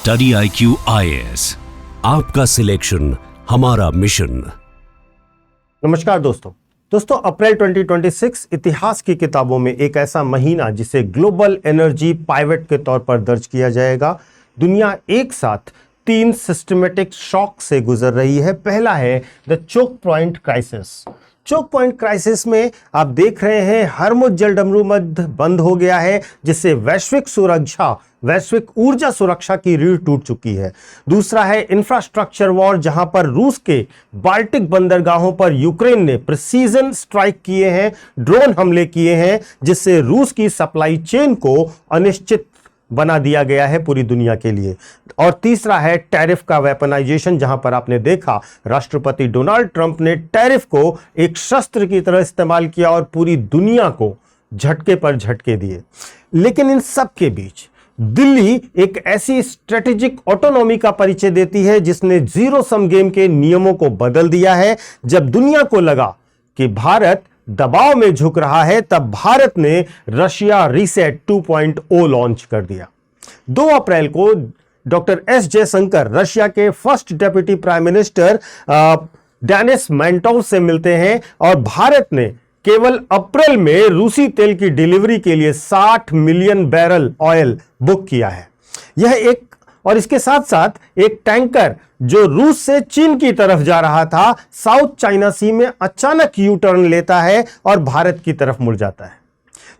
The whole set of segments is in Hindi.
स्टडी IQ IAS, आपका सिलेक्शन हमारा मिशन। नमस्कार दोस्तों अप्रैल 2026 इतिहास की किताबों में एक ऐसा महीना जिसे ग्लोबल एनर्जी पाइवट के तौर पर दर्ज किया जाएगा। दुनिया एक साथ 3 सिस्टमेटिक शॉक से गुजर रही है। पहला है the choke point crisis. Choke point crisis में आप देख रहे हैं हरमुज जलडमरू मध्य बंद हो गया है, जिससे वैश्विक ऊर्जा सुरक्षा की रीढ़ टूट चुकी है। दूसरा है इंफ्रास्ट्रक्चर वॉर, जहां पर रूस के बाल्टिक बंदरगाहों पर यूक्रेन ने प्रिसीजन स्ट्राइक किए हैं, ड्रोन हमले किए हैं, जिससे रूस की सप्लाई चेन को अनिश्चित बना दिया गया है पूरी दुनिया के लिए। और तीसरा है टैरिफ का वेपनाइजेशन, जहां पर आपने देखा राष्ट्रपति डोनाल्ड ट्रंप ने टैरिफ को एक शस्त्र की तरह इस्तेमाल किया और पूरी दुनिया को झटके पर झटके दिए। लेकिन इन सब के बीच दिल्ली एक ऐसी स्ट्रेटेजिक ऑटोनॉमी का परिचय देती है जिसने जीरो सम गेम के नियमों को बदल दिया है। जब दुनिया को लगा कि भारत दबाव में झुक रहा है, तब भारत ने रशिया रीसेट 2.0 लॉन्च कर दिया। 2 अप्रैल को डॉक्टर एस जयशंकर रशिया के first deputy prime minister Denis Manturov से मिलते हैं और भारत ने केवल अप्रैल में रूसी तेल की डिलीवरी के लिए 60 मिलियन बैरल ऑयल बुक किया है। यह एक और इसके साथ साथ एक टैंकर जो रूस से चीन की तरफ जा रहा था, साउथ चाइना सी में अचानक यू टर्न लेता है और भारत की तरफ मुड़ जाता है।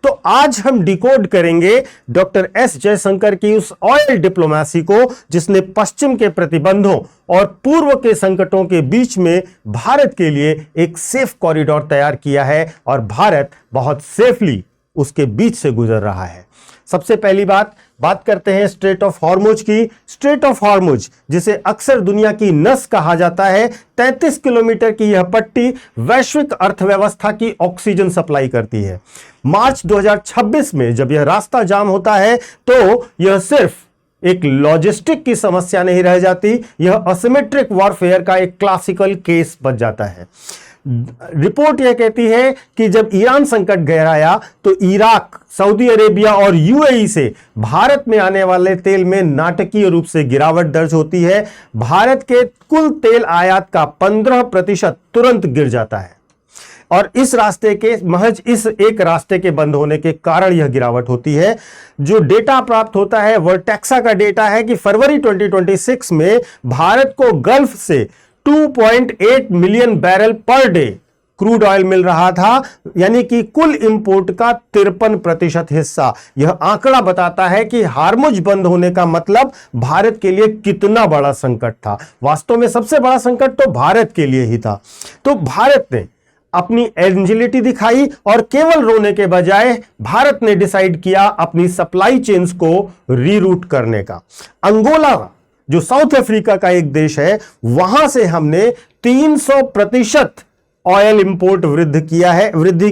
तो आज हम डिकोड करेंगे डॉक्टर एस जयशंकर की उस ऑयल डिप्लोमेसी को, जिसने पश्चिम के प्रतिबंधों और पूर्व के संकटों के बीच में भारत के लिए एक सेफ कॉरिडोर तैयार किया है और भारत बहुत सेफली उसके बीच से गुजर रहा है। सबसे पहली बात करते हैं स्ट्रेट ऑफ हॉर्मुज की। स्ट्रेट ऑफ हॉर्मुज, जिसे अक्सर दुनिया की नस कहा जाता है, 33 किलोमीटर की यह पट्टी वैश्विक अर्थव्यवस्था की ऑक्सीजन सप्लाई करती है। मार्च 2026 में जब यह रास्ता जाम होता है तो यह सिर्फ एक लॉजिस्टिक की समस्या नहीं रह जाती, यह असिमेट्रिक वॉरफेयर का एक क्लासिकल केस बन जाता है। रिपोर्ट यह कहती है कि जब ईरान संकट गहराया तो इराक, सऊदी अरेबिया और यूएई से भारत में आने वाले तेल में नाटकीय रूप से गिरावट दर्ज होती है। भारत के कुल तेल आयात का 15% तुरंत गिर जाता है और इस रास्ते के महज इस एक रास्ते के बंद होने के कारण यह गिरावट होती है। जो डेटा प्राप्त होता है वह टैक्सा का डेटा है कि फरवरी 2026 में भारत को गल्फ से 2.8 million barrel per day crude oil मिल रहा था, यानी कि कुल इंपोर्ट का 53% हिस्सा। यह आंकड़ा बताता है कि हार्मुज बंद होने का मतलब भारत के लिए कितना बड़ा संकट था। वास्तव में सबसे बड़ा संकट तो भारत के लिए ही था। तो भारत ने अपनी एजिलिटी दिखाई और केवल रोने के बजाय भारत ने डिसाइड किया अपनी सप्लाई चेन्स को रीरूट करने का। अंगोला, जो साउथ अफ्रीका का एक देश है, वहां से हमने 300% ऑयल इंपोर्ट वृद्धि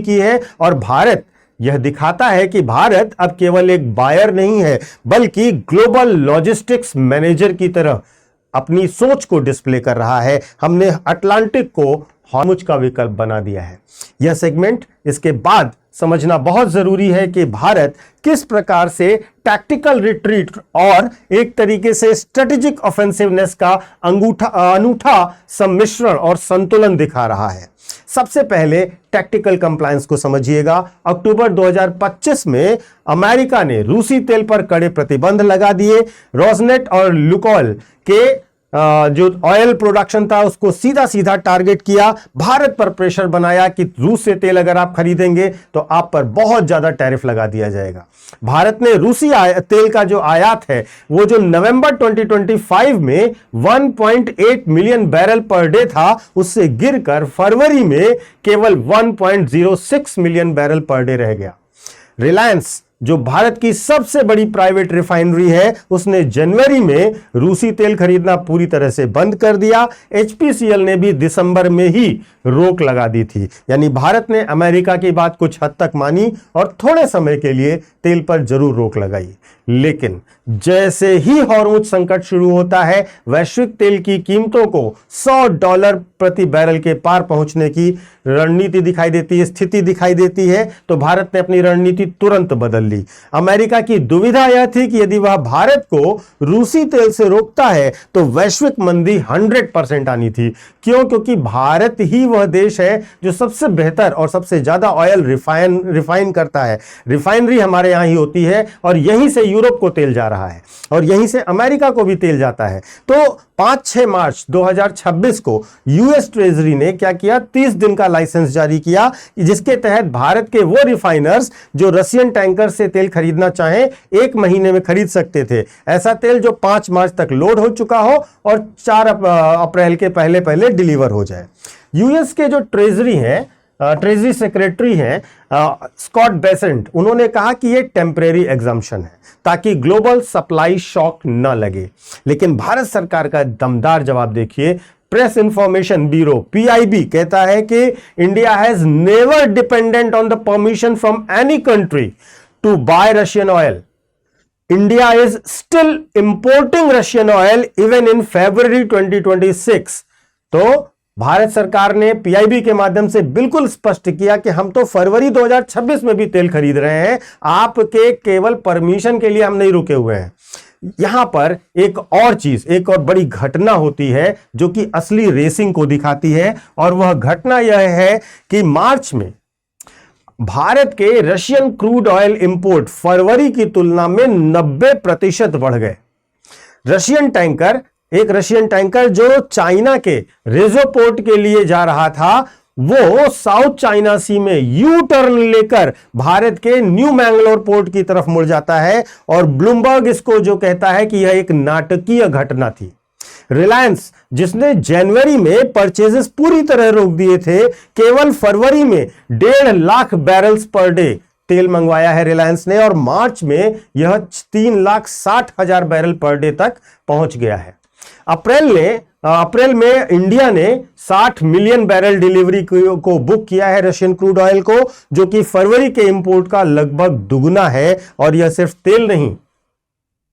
की है और भारत यह दिखाता है कि भारत अब केवल एक बायर नहीं है, बल्कि ग्लोबल लॉजिस्टिक्स मैनेजर की तरह अपनी सोच को डिस्प्ले कर रहा है। हमने अटलांटिक को हॉर्मुज का विकल्प बना दिया है। यह सेगमेंट इसके बाद समझना बहुत जरूरी है कि भारत किस प्रकार से टैक्टिकल रिट्रीट और एक तरीके से स्ट्रेटेजिक ऑफेंसिवनेस का अनूठा सम्मिश्रण और संतुलन दिखा रहा है। सबसे पहले टैक्टिकल कंप्लायंस को समझिएगा। अक्टूबर 2025 में अमेरिका ने रूसी तेल पर कड़े प्रतिबंध लगा दिए। रोजनेट और लुकोइल के जो ऑयल प्रोडक्शन था उसको सीधा टारगेट किया। भारत पर प्रेशर बनाया कि रूस से तेल अगर आप खरीदेंगे तो आप पर बहुत ज्यादा टैरिफ लगा दिया जाएगा। भारत ने रूसी तेल का जो आयात है वो जो नवंबर 2025 में 1.8 मिलियन बैरल पर डे था, उससे गिरकर फरवरी में केवल 1.06 मिलियन बैरल पर डे रह गया। रिलायंस, जो भारत की सबसे बड़ी प्राइवेट रिफाइनरी है, उसने जनवरी में रूसी तेल खरीदना पूरी तरह से बंद कर दिया। एचपीसीएल ने भी दिसंबर में ही रोक लगा दी थी। यानी भारत ने अमेरिका की बात कुछ हद तक मानी और थोड़े समय के लिए तेल पर जरूर रोक लगाई। लेकिन जैसे ही हॉर्मुज संकट शुरू होता है, वैश्विक तेल की कीमतों को $100 प्रति बैरल के पार पहुंचने की रणनीति दिखाई देती है, स्थिति दिखाई देती है। तो भारत ने अपनी रणनीति तुरंत बदल ली। अमेरिका की दुविधा यह थी कि यदि वह भारत को रूसी तेल से रोकता है तो वैश्विक मंदी 100% आनी थी। क्यों? क्योंकि भारत ही वह देश है जो सबसे बेहतर और सबसे ज्यादा ऑयल रिफाइन करता है। रिफाइनरी हमारे यहां ही होती है और यहीं से यूरोप को तेल जा रहा है और यहीं से अमेरिका को भी तेल जाता है। तो 5-6 मार्च 2026 को यूएस ट्रेजरी ने क्या किया, 30 दिन का लाइसेंस जारी किया, जिसके तहत भारत के वो रिफाइनर्स जो रशियन टैंकर से तेल खरीदना चाहें 1 महीने में खरीद सकते थे। ऐसा तेल जो 5 मार्च तक लोड हो चुका हो और 4 अप्रैल के पहले पहले डिलीवर हो जाए। यूएस के जो ट्रेजरी सेक्रेटरी हैं स्कॉट बेसेंट, उन्होंने कहा कि यह टेम्परेरी एग्जम्पशन है ताकि ग्लोबल सप्लाई शॉक न लगे। लेकिन भारत सरकार का दमदार जवाब देखिए। प्रेस इंफॉर्मेशन ब्यूरो पीआईबी कहता है कि India has never dependent on the permission from any country to buy Russian oil. India is still importing Russian oil even in February 2026। तो भारत सरकार ने पीआईबी के माध्यम से बिल्कुल स्पष्ट किया कि हम तो फरवरी 2026 में भी तेल खरीद रहे हैं, आपके केवल परमिशन के लिए हम नहीं रुके हुए हैं। यहां पर एक और बड़ी घटना होती है जो कि असली रेसिंग को दिखाती है, और वह घटना यह है कि मार्च में भारत के रशियन क्रूड ऑयल इंपोर्ट फरवरी की तुलना में 90% बढ़ गए। एक रशियन टैंकर जो चाइना के रेजो पोर्ट के लिए जा रहा था, वो साउथ चाइना सी में यू टर्न लेकर भारत के न्यू मैंगलोर पोर्ट की तरफ मुड़ जाता है, और ब्लूमबर्ग इसको जो कहता है कि यह एक नाटकीय घटना थी। रिलायंस, जिसने जनवरी में परचेजेस पूरी तरह रोक दिए थे, केवल फरवरी में 1.5 लाख बैरल्स पर डे तेल मंगवाया है रिलायंस ने, और मार्च में यह 3,60,000 बैरल पर डे तक पहुंच गया है। अप्रैल में इंडिया ने 60 मिलियन बैरल डिलीवरी को बुक किया है रशियन क्रूड ऑयल को, जो कि फरवरी के इंपोर्ट का लगभग दुगना है। और यह सिर्फ तेल नहीं,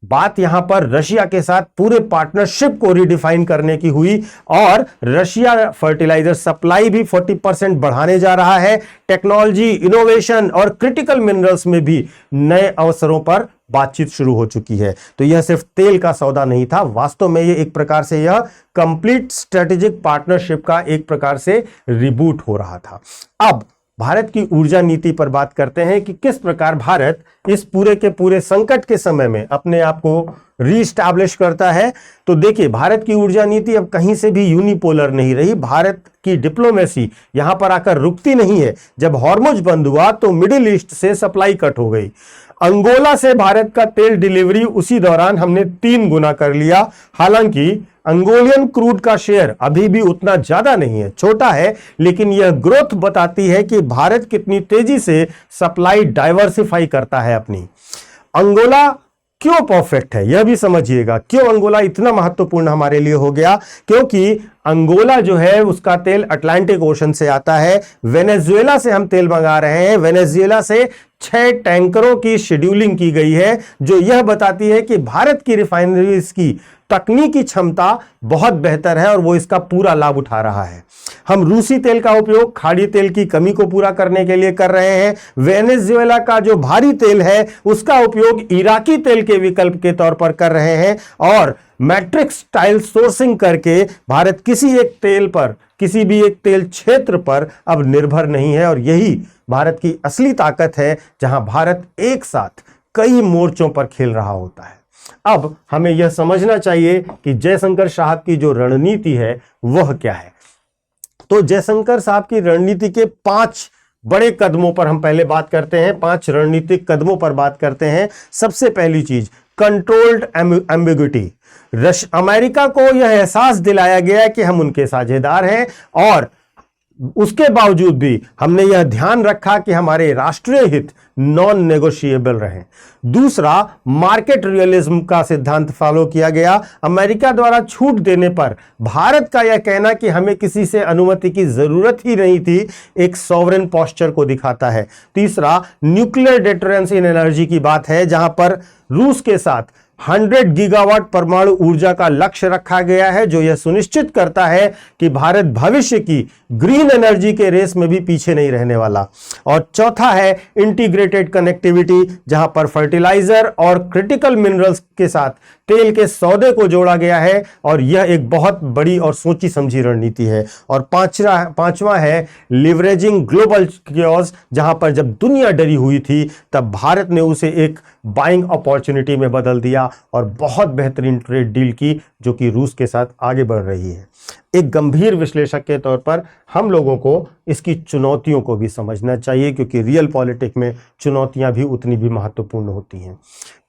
बात यहां पर रशिया के साथ पूरे पार्टनरशिप को रिडिफाइन करने की हुई, और रशिया फर्टिलाइजर सप्लाई भी 40% बढ़ाने जा रहा है। टेक्नोलॉजी, इनोवेशन और क्रिटिकल मिनरल्स में भी नए अवसरों पर बातचीत शुरू हो चुकी है। तो यह सिर्फ तेल का सौदा नहीं था, वास्तव में यह एक प्रकार से यह कंप्लीट स्ट्रेटेजिक पार्टनरशिप का एक प्रकार से रिबूट हो रहा था। अब भारत की ऊर्जा नीति पर बात करते हैं कि किस प्रकार भारत इस पूरे के पूरे संकट के समय में अपने आप को रीस्टैब्लिश करता है। तो देखिए, भारत की ऊर्जा नीति अब कहीं से भी यूनिपोलर नहीं रही। भारत की डिप्लोमेसी यहां पर आकर रुकती नहीं है। जब हॉर्मुज बंद हुआ तो मिडिल ईस्ट से सप्लाई कट हो गई। अंगोला से भारत का तेल डिलीवरी उसी दौरान हमने 3 गुना कर लिया। हालांकि अंगोलियन क्रूड का शेयर अभी भी उतना ज्यादा नहीं है, छोटा है, लेकिन यह ग्रोथ बताती है कि भारत कितनी तेजी से सप्लाई डाइवर्सिफाई करता है अपनी। अंगोला क्यों परफेक्ट है यह भी समझिएगा। क्यों अंगोला इतना महत्वपूर्ण हमारे लिए हो गया? क्योंकि अंगोला जो है उसका तेल अटलांटिक ओशन से आता है। वेनेजुएला से हम तेल मंगा रहे हैं। वेनेजुएला से 6 टैंकरों की शेड्यूलिंग की गई है, जो यह बताती है कि भारत की रिफाइनरीज की तकनीकी क्षमता बहुत बेहतर है और वो इसका पूरा लाभ उठा रहा है। हम रूसी तेल का उपयोग खाड़ी तेल की कमी को पूरा करने के लिए कर रहे हैं। वेनेजुएला का जो भारी तेल है उसका उपयोग इराकी तेल के विकल्प के तौर पर कर रहे हैं, और मैट्रिक्स स्टाइल सोर्सिंग करके भारत किसी भी एक तेल क्षेत्र पर अब निर्भर नहीं है। और यही भारत की असली ताकत है, जहां भारत एक साथ कई मोर्चों पर खेल रहा होता है। अब हमें यह समझना चाहिए कि जयशंकर साहब की जो रणनीति है वह क्या है। तो जयशंकर साहब की रणनीति के 5 बड़े कदमों पर हम पहले बात करते हैं, 5 रणनीतिक कदमों पर बात करते हैं। सबसे पहली चीज, कंट्रोल्ड एम्बिग्युइटी। अमेरिका को यह एहसास दिलाया गया कि हम उनके साझेदार हैं, और उसके बावजूद भी हमने यह ध्यान रखा कि हमारे राष्ट्रीय हित नॉन नेगोशिएबल रहें। दूसरा, मार्केट रियलिज्म का सिद्धांत फॉलो किया गया। अमेरिका द्वारा छूट देने पर भारत का यह कहना कि हमें किसी से अनुमति की जरूरत ही नहीं थी, एक सॉवरेन पोस्चर को दिखाता है। तीसरा, न्यूक्लियर डिटरेंस इन एनर्जी की बात है, जहां पर रूस के साथ 100 गीगावाट परमाणु ऊर्जा का लक्ष्य रखा गया है, जो यह सुनिश्चित करता है कि भारत भविष्य की ग्रीन एनर्जी के रेस में भी पीछे नहीं रहने वाला। और चौथा है इंटीग्रेटेड कनेक्टिविटी, जहां पर फर्टिलाइजर और क्रिटिकल मिनरल्स के साथ तेल के सौदे को जोड़ा गया है, और यह एक बहुत बड़ी और सोची समझी रणनीति है। और पांचवा है लिवरेजिंग ग्लोबल क्योर्स, जहां पर जब दुनिया डरी हुई थी तब भारत ने उसे एक बाइंग अपॉर्चुनिटी में बदल दिया और बहुत बेहतरीन ट्रेड डील की, जो कि रूस के साथ आगे बढ़ रही है। एक गंभीर विश्लेषक के तौर पर हम लोगों को इसकी चुनौतियों को भी समझना चाहिए, क्योंकि रियल पॉलिटिक्स में चुनौतियां भी उतनी भी महत्वपूर्ण होती हैं।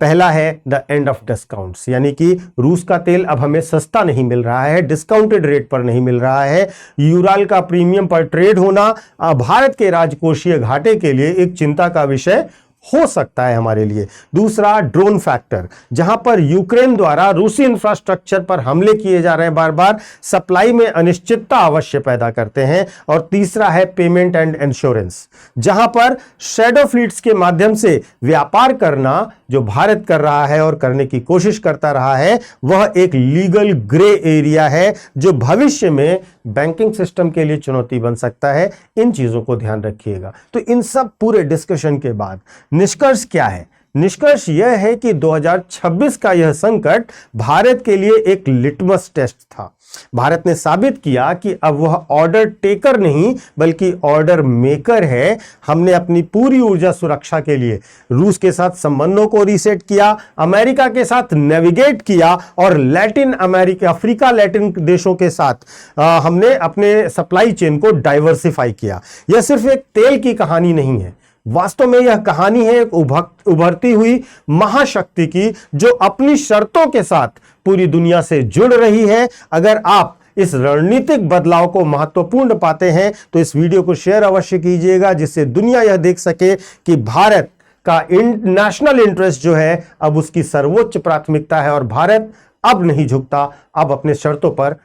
पहला है द एंड ऑफ डिस्काउंट्स, यानी कि रूस का तेल अब हमें सस्ता नहीं मिल रहा है, डिस्काउंटेड रेट पर नहीं मिल रहा है। यूराल का प्रीमियम पर ट्रेड होना भारत के राजकोषीय घाटे के लिए एक चिंता का विषय हो सकता है हमारे लिए। दूसरा ड्रोन फैक्टर, जहां पर यूक्रेन द्वारा रूसी इंफ्रास्ट्रक्चर पर हमले किए जा रहे हैं, बार बार सप्लाई में अनिश्चितता अवश्य पैदा करते हैं। और तीसरा है पेमेंट एंड इंश्योरेंस, जहां पर शैडो फ्लीट्स के माध्यम से व्यापार करना जो भारत कर रहा है और करने की कोशिश करता रहा है, वह एक लीगल ग्रे एरिया है, जो भविष्य में बैंकिंग सिस्टम के लिए चुनौती बन सकता है। इन चीजों को ध्यान रखिएगा। तो इन सब पूरे डिस्कशन के बाद निष्कर्ष क्या है? निष्कर्ष यह है कि 2026 का यह संकट भारत के लिए एक लिटमस टेस्ट था। भारत ने साबित किया कि अब वह ऑर्डर टेकर नहीं बल्कि ऑर्डर मेकर है। हमने अपनी पूरी ऊर्जा सुरक्षा के लिए रूस के साथ संबंधों को रीसेट किया, अमेरिका के साथ नेविगेट किया, और लैटिन अमेरिका, अफ्रीका, लैटिन देशों के साथ हमने अपने सप्लाई चेन को डाइवर्सिफाई किया। यह सिर्फ एक तेल की कहानी नहीं है, वास्तव में यह कहानी है एक उभरती हुई महाशक्ति की, जो अपनी शर्तों के साथ पूरी दुनिया से जुड़ रही है। अगर आप इस रणनीतिक बदलाव को महत्वपूर्ण पाते हैं तो इस वीडियो को शेयर अवश्य कीजिएगा, जिससे दुनिया यह देख सके कि भारत का नेशनल इंटरेस्ट जो है अब उसकी सर्वोच्च प्राथमिकता है, और भारत अब नहीं झुकता, अब अपने शर्तों पर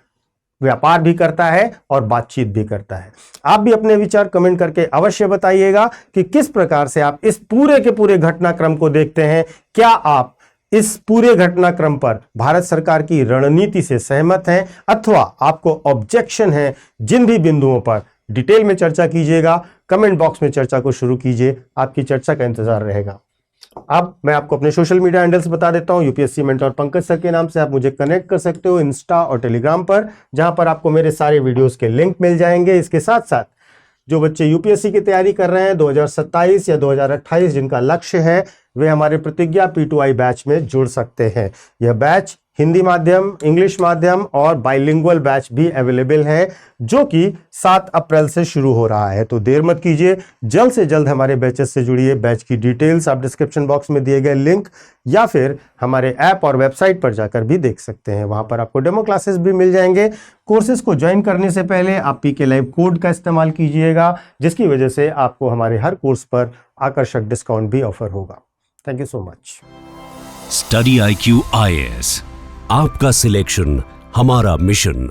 व्यापार भी करता है और बातचीत भी करता है। आप भी अपने विचार कमेंट करके अवश्य बताइएगा कि किस प्रकार से आप इस पूरे के पूरे घटनाक्रम को देखते हैं। क्या आप इस पूरे घटनाक्रम पर भारत सरकार की रणनीति से सहमत हैं, अथवा आपको ऑब्जेक्शन है? जिन भी बिंदुओं पर डिटेल में चर्चा कीजिएगा, कमेंट बॉक्स में चर्चा को शुरू कीजिए। आपकी चर्चा का इंतजार रहेगा। अब मैं आपको अपने सोशल मीडिया हैंडल्स बता देता हूं। यूपीएससी मेंटर पंकज सर के नाम से आप मुझे कनेक्ट कर सकते हो इंस्टा और टेलीग्राम पर, जहां पर आपको मेरे सारे वीडियोस के लिंक मिल जाएंगे। इसके साथ साथ जो बच्चे यूपीएससी की तैयारी कर रहे हैं 2027 या 2028, जिनका लक्ष्य है, वे हमारे प्रतिज्ञा P2I बैच में जुड़ सकते हैं। यह बैच हिंदी माध्यम, इंग्लिश माध्यम और बाइलिंगुअल बैच भी अवेलेबल है, जो कि 7 अप्रैल से शुरू हो रहा है। तो देर मत कीजिए, जल्द से जल्द हमारे बैचेस से जुड़िए। बैच की डिटेल्स आप डिस्क्रिप्शन बॉक्स में दिए गए लिंक या फिर हमारे ऐप और वेबसाइट पर जाकर भी देख सकते हैं। वहां पर आपको डेमो क्लासेस भी मिल जाएंगे। कोर्सेज को ज्वाइन करने से पहले आप PK लाइव कोड का इस्तेमाल कीजिएगा, जिसकी वजह से आपको हमारे हर कोर्स पर आकर्षक डिस्काउंट भी ऑफर होगा। Thank you so much. Study IQ IAS, आपका सिलेक्शन हमारा मिशन।